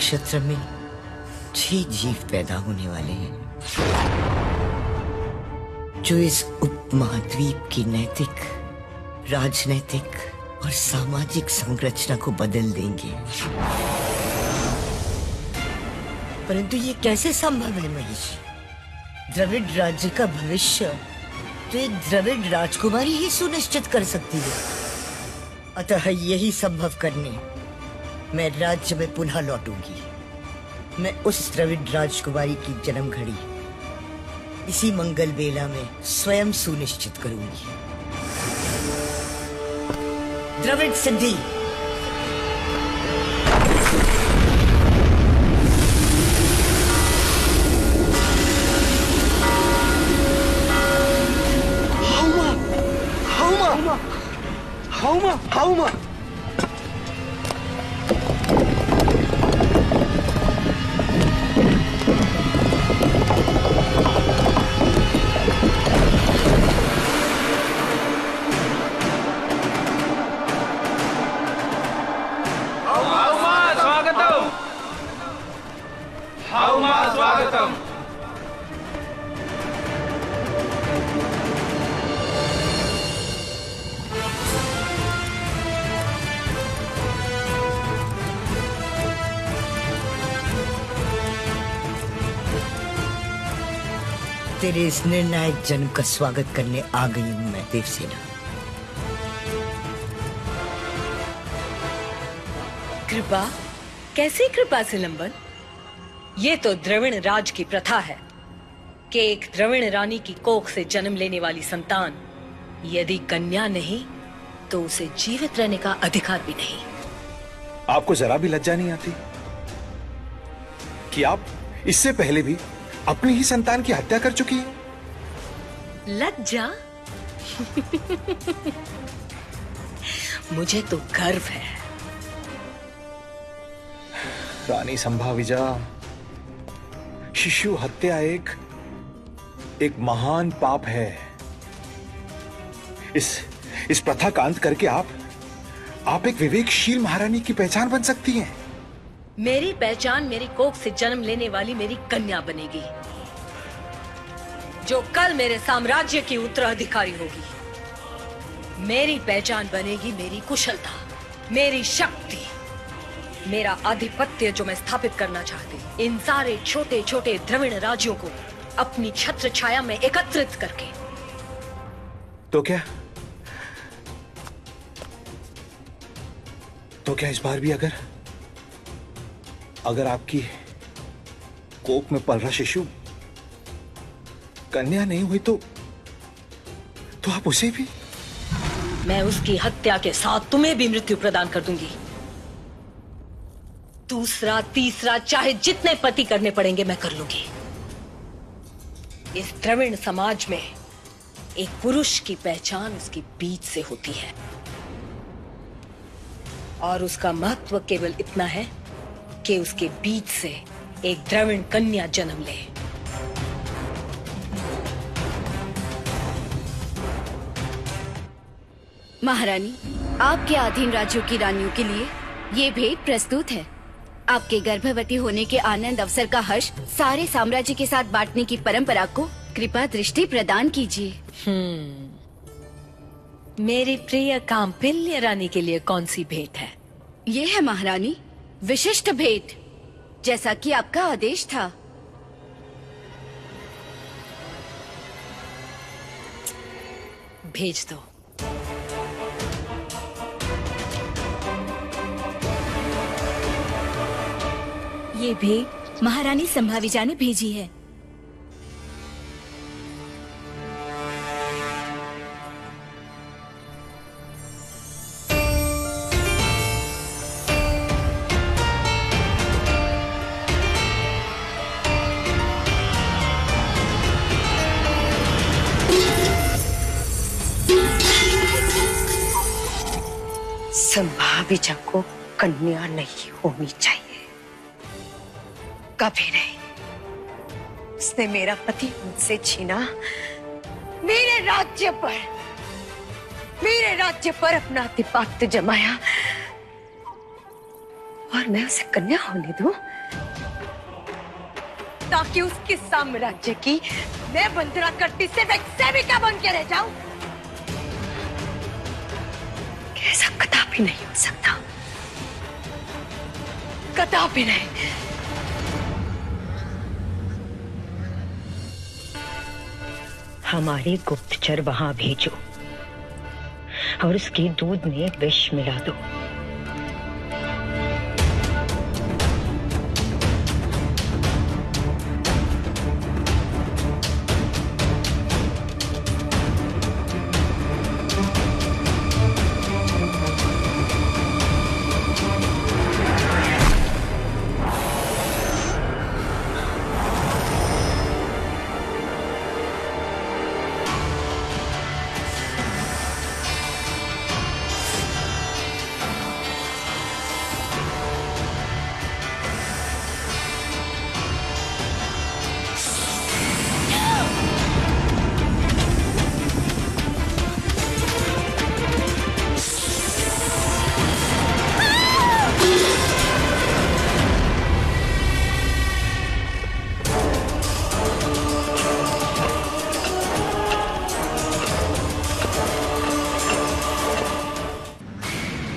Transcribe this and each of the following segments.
नक्षत्र में 6 जीव पैदा होने वाले हैं जो इस उपमहाद्वीप की नैतिक, राजनैतिक और सामाजिक संरचना को बदल देंगे। परंतु ये कैसे संभव है महिषी? द्रविड़ राज्य का भविष्य तो एक द्रविड़ राजकुमारी ही सुनिश्चित कर सकती है। अतः यही संभव करने मैं राज्य में पुनः लौटूंगी। मैं उस द्रविड़ राजकुमारी की जन्म घड़ी इसी मंगल बेला में स्वयं सुनिश्चित करूंगी। द्रविड़ सिद्धि। हाउमा स्वागतम। तेरे इस निर्णायक जन्म का स्वागत करने आ गई हूं मैं देवसेना। कृपा? कैसी कृपा सिलंबन? ये तो द्रविड़ राज की प्रथा है कि एक द्रविड़ रानी की कोख से जन्म लेने वाली संतान यदि कन्या नहीं तो उसे जीवित रहने का अधिकार भी नहीं। आपको जरा भी लज्जा नहीं आती कि आप इससे पहले भी अपनी ही संतान की हत्या कर चुकी है? लज्जा? मुझे तो गर्व है। रानी संभाविजा, शिशु हत्या एक महान पाप है। इस प्रथा का अंत करके आप एक विवेकशील महारानी की पहचान बन सकती हैं। मेरी पहचान मेरी कोख से जन्म लेने वाली मेरी कन्या बनेगी, जो कल मेरे साम्राज्य की उत्तराधिकारी होगी। मेरी पहचान बनेगी मेरी कुशलता, मेरी शक्ति, मेरा आधिपत्य जो मैं स्थापित करना चाहती, इन सारे छोटे छोटे द्रविड़ राज्यों को अपनी छत्र छाया में एकत्रित करके। तो क्या इस बार भी अगर आपकी कोख में पल रहा शिशु कन्या नहीं हुई तो आप उसे भी? मैं उसकी हत्या के साथ तुम्हें भी मृत्यु प्रदान कर दूंगी। दूसरा, तीसरा, चाहे जितने पति करने पड़ेंगे मैं कर लूंगी। इस द्रविड़ समाज में एक पुरुष की पहचान उसकी बीच से होती है और उसका महत्व केवल इतना है कि उसके बीच से एक द्रविड़ कन्या जन्म ले। महारानी, आपके अधीन राज्यों की रानियों के लिए ये भेंट प्रस्तुत है। आपके गर्भवती होने के आनंद अवसर का हर्ष सारे साम्राज्य के साथ बांटने की परंपरा को कृपा दृष्टि प्रदान कीजिए। मेरी प्रिय काम्पिल्य रानी के लिए कौन सी भेंट है? ये है महारानी, विशिष्ट भेंट, जैसा कि आपका आदेश था। भेज दो। ये भेंट महारानी संभाविजा ने भेजी है। संभाविजा को कन्या नहीं होनी चाहिए, कभी नहीं। उसने मेरा पति मुझसे छीना, मेरे राज्य पर अपना आधिपत्य जमाया और मैं उसे कन्या होने दूं? ताकि उसके साम्राज्य की मैं वंदना करती सिर्फ एक सेविका बन के रह जाऊं? ऐसा कदापि नहीं हो सकता, कदापि नहीं। हमारे गुप्तचर वहां भेजो और उसके दूध में विष मिला दो।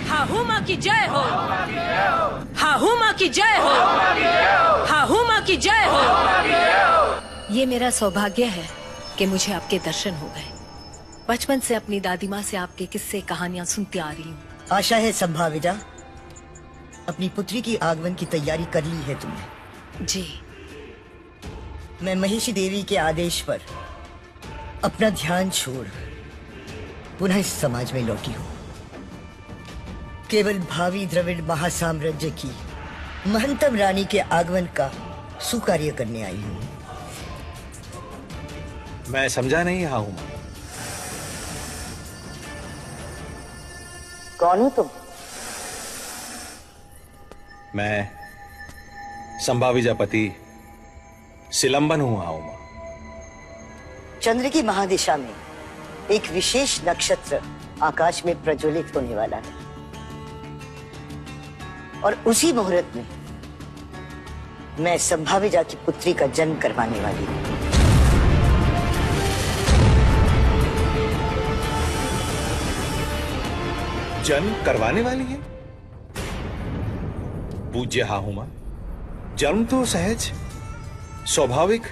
हाहू माँ की जय हो, हाहू माँ की जय हो, हाहू माँ की जय हो। ये मेरा सौभाग्य है कि मुझे आपके दर्शन हो गए। बचपन से अपनी दादी माँ से आपके किस्से कहानियां सुनती आ रही हूँ। आशा है संभाविता अपनी पुत्री की आगमन की तैयारी कर ली है तुमने। जी। मैं महिषी देवी के आदेश पर अपना ध्यान छोड़ पुनः इस समाज में लौटी हूँ। केवल भावी द्रविड़ महासाम्राज्य की महंतम रानी के आगमन का सुकार्य करने आई हूँ। मैं समझा नहीं हाहू मां। कौन हो तुम? मैं संभाविजा पति सिलंबन हूं हाहू मां। चंद्र की महादिशा में एक विशेष नक्षत्र आकाश में प्रज्वलित होने वाला है और उसी मुहूर्त में मैं संभाविजा की पुत्री का जन्म करवाने वाली हूं। जन्म करवाने वाली है? पूज्य हाहू मां, जन्म तो सहज स्वाभाविक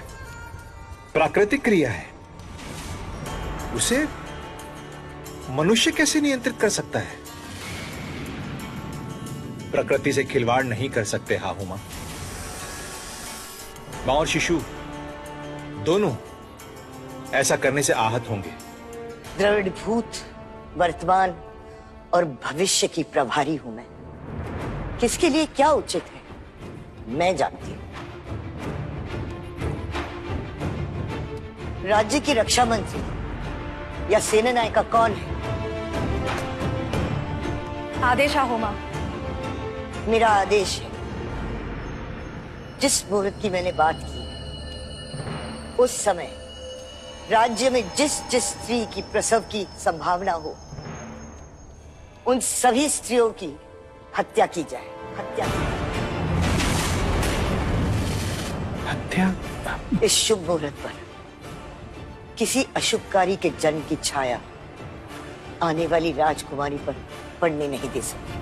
प्राकृतिक क्रिया है, उसे मनुष्य कैसे नियंत्रित कर सकता है? प्रकृति से खिलवाड़ नहीं कर सकते हाहू मां। मां और शिशु दोनों ऐसा करने से आहत होंगे। द्रविड़ भूत, वर्तमान और भविष्य की प्रभारी हूं मैं। किसके लिए क्या उचित है मैं जानती हूं। राज्य की रक्षा मंत्री या सेना नायिका कौन है? आदेश हाहू मां। मेरा आदेश है, जिस मुहूर्त की मैंने बात की उस समय राज्य में जिस जिस स्त्री की प्रसव की संभावना हो उन सभी स्त्रियों की हत्या की जाए। हत्या की हत्या? इस शुभ मुहूर्त पर किसी अशुभकारी के जन्म की छाया आने वाली राजकुमारी पर पड़ने नहीं दे सकती।